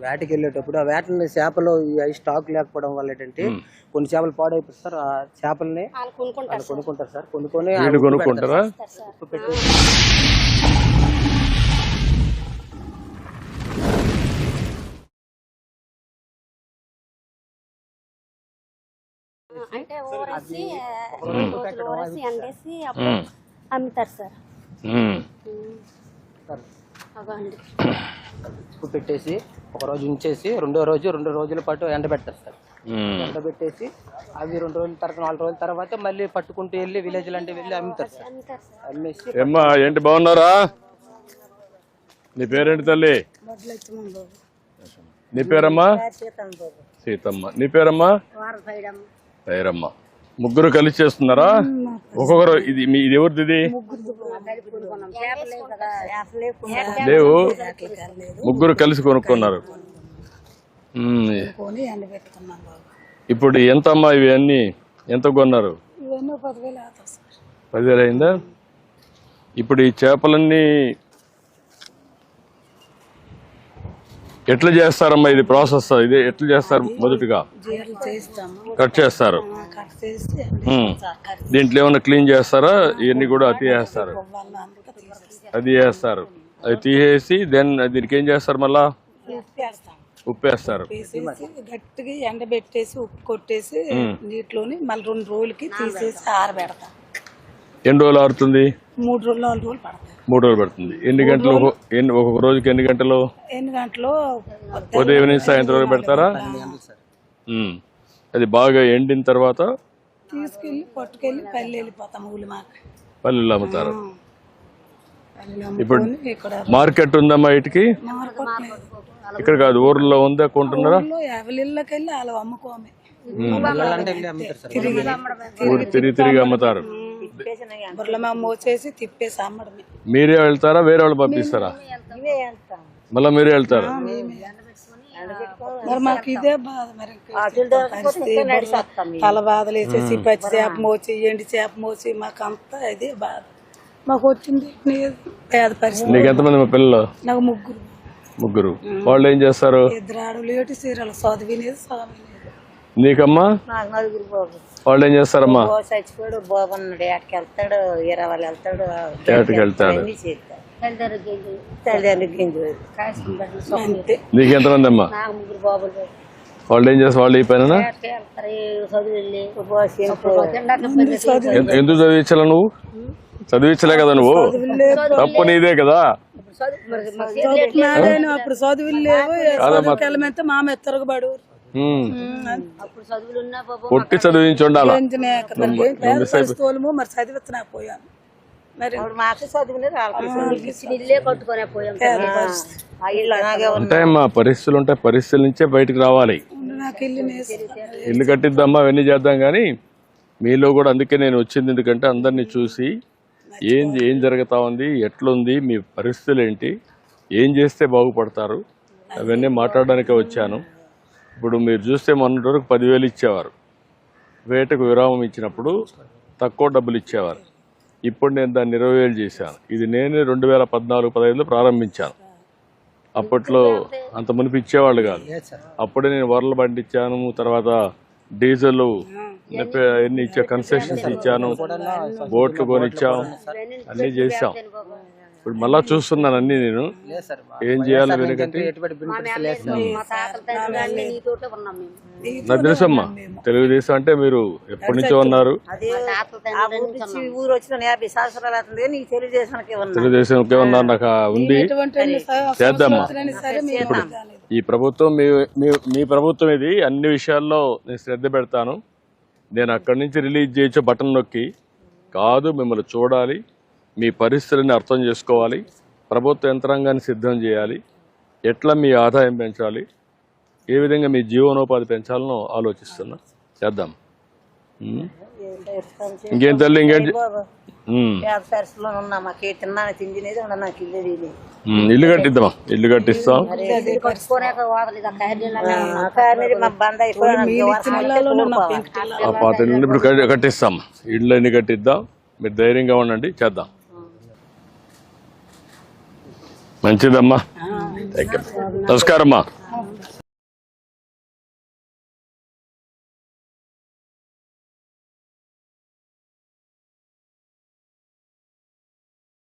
వేటకి వెళ్ళేటప్పుడు ఆ వేటని చేపలు స్టాక్ లేకపోవడం వల్ల ఏంటంటే కొన్ని చేపలు పాడైపోతాయి సార్. ఆ చేపల్ని కొనుక్కుంటారు సార్. కొనుక్కొని కొనుక్కుంటారా? ఉప్పు పెట్టి అంటే ఊరేసి ఎండేసి అమ్ముతారు సార్. ఉప్పు పెట్టేసి ఒక రోజు ఉంచేసి రెండు రోజుల పాటు ఎండబెడతారు సార్. ఎండబెట్టేసి అవి 2 రోజుల తర్వాత 4 రోజుల తర్వాత మళ్ళీ పట్టుకుంటూ వెళ్ళి విలేజ్ అంటే వెళ్ళి అమ్ముతారు సార్. అమ్మేసి ఏమ్మా ఏంటి బాగున్నారా? నీ పేరేంటి తల్లి? నీ పేరమ్మా? సీతమ్మ. నీ పేరమ్మా? పేరమ్మ. ముగ్గురు కలిసి చేస్తున్నారా? ఒక్కొక్కరు. ఇది ఎవరిది? ఇది లేవు, ముగ్గురు కలిసి కొనుక్కున్నారు. ఇప్పుడు ఎంత అమ్మా ఇవి అన్ని ఎంత కొన్నారు? 10,000 అయిందా? ఇప్పుడు ఈ చేపలన్నీ ఎట్లా చేస్తారమ్మా? ఇది ప్రాసెస్ ఇది ఎట్లా చేస్తారు? మొదటిగా కట్ చేస్తారు. దీంట్లో ఏమైనా క్లీన్ చేస్తారా? ఇవన్నీ కూడా అది చేస్తారు. అది తీసేసి దీనికి ఏం చేస్తారు? మళ్ళా ఉప్పేస్తారు. గట్టిగా ఎండబెట్టేసి ఉప్పు కొట్టేసి నీటిలోని మళ్ళీ 2 రోజులకి తీసేసి ఆరబెడతాం. ఎన్ని రోజులు ఆరుతుంది? 3 రోజులు 4 రోజులు పడతాయి. 3 రోజులు పడుతుంది. ఎన్ని గంటలు? ఒక్కొక్క రోజుకి ఎన్ని గంటలు? ఉదయం నుంచి సాయంత్రం వరకు పెడతారా? అది బాగా ఎండిన తర్వాత తీసుకెళ్లి పట్టుకెళ్ళి పల్లె వెళ్ళిపోతాం. పల్లెలు అమ్ముతారు. ఇప్పుడు మార్కెట్ ఉందమ్మా వీటికి? ఇక్కడ కాదు, ఊర్లో ఉందా? కొంటున్నారా? ఎవరిళ్ళకెళ్ళి అలా అమ్ముకోమే. తిరిగి అమ్ముతారు. మోసేసి తిప్పేసి అమ్మడమే. మీరే వెళ్తారా? వేరే వాళ్ళు పంపిస్తారా? మళ్ళా మీరే వెళ్తారా? మరి మాకు ఇదే బాధ. మరి తల బాధలు వేసేసి పచ్చి చేప మోచి ఎండి చేప మోచి మాకు అంతా ఇదే బాధ. మాకు వచ్చింది పేద పరిస్థితి. నీకు ఎంతమంది మా పిల్లలు? నాకు ముగ్గురు. వాళ్ళు ఏం చేస్తారు? 2 ఆడలు 7 చీరలు చదివినేది చదివినేది. నీకమ్మా? వాళ్ళు ఏం చేస్తారమ్మా? చచ్చిపోయాడు బాబు అన్నాడు. ఏటకి వెళ్తాడు, 20 వాళ్ళు వెళ్తాడు. నీకు ఎంతమంది అమ్మా? వాళ్ళు ఏం చేస్తారు? వాళ్ళు ఈ పైన ఎందుకు చదివించాల? నువ్వు చదివించలే కదా, నువ్వు తప్పు నీదే కదా. అప్పుడు చదువులు లేవు. మామ ఎత్తరగబడు కొట్టి చదివించి ఉండాలి. మరి చదివించలేకపోయాను. ఉంటాయమ్మా, పరిస్థితులు ఉంటాయి. పరిస్థితుల నుంచే బయటకు రావాలి. ఇల్లు కట్టిద్దామా, అవన్నీ చేద్దాం. కానీ మీలో కూడా అందుకే నేను వచ్చింది. ఎందుకంటే అందరినీ చూసి ఏం జరుగుతా ఉంది, ఎట్లుంది, మీ పరిస్థితులు ఏంటి, ఏం చేస్తే బాగుపడతారు, అవన్నీ మాట్లాడడానికే వచ్చాను. ఇప్పుడు మీరు చూస్తే మొన్నటి వరకు 10,000 ఇచ్చేవారు. వేటకు విరామం ఇచ్చినప్పుడు తక్కువ డబ్బులు ఇచ్చేవారు. ఇప్పుడు నేను దాన్ని 20,000 చేశాను. ఇది నేనే 2014-15లో ప్రారంభించాను. అప్పట్లో అంత మునిపి ఇచ్చేవాళ్ళు కాదు. అప్పుడే నేను వరలు పండించాను. తర్వాత డీజిల్ ఎన్ని ఇచ్చా, కన్సెషన్స్ ఇచ్చాను, బోట్లు కొనిచ్చాం, అన్నీ చేశాం. ఇప్పుడు మళ్ళా చూస్తున్నాను అన్ని. నేను ఏం చేయాలి వెనుకటి నాకు తెలుసమ్మా. తెలుగుదేశం అంటే మీరు ఎప్పటి నుంచో ఉన్నారు. తెలుగుదేశంకే ఉన్నారు. నాకు ఉంది. చేద్దామా. ఇప్పుడు ఈ ప్రభుత్వం మీ ప్రభుత్వం ఇది. అన్ని విషయాల్లో నేను శ్రద్ధ పెడతాను. నేను అక్కడి నుంచి రిలీజ్ చేయొచ్చు బటన్ నొక్కి కాదు. మిమ్మల్ని చూడాలి, మీ పరిస్థితులని అర్థం చేసుకోవాలి, ప్రభుత్వ యంత్రాంగాన్ని సిద్ధం చేయాలి, ఎట్లా మీ ఆదాయం పెంచాలి, ఏ విధంగా మీ జీవనోపాధి పెంచాలనో ఆలోచిస్తున్నా. చేద్దాం. ఇంకేం తల్లి? ఇంకేంటి? ఇల్లు కట్టిద్దామా? ఇల్లు కట్టిస్తాం. ఆ పాత ఇల్లు ఇప్పుడు కట్టిస్తాం. ఇళ్ళు అన్ని కట్టిద్దాం. మీరు ధైర్యంగా ఉండండి. చేద్దాం. మంచిదమ్మా. Thank you. నమస్కారం అమ్మా.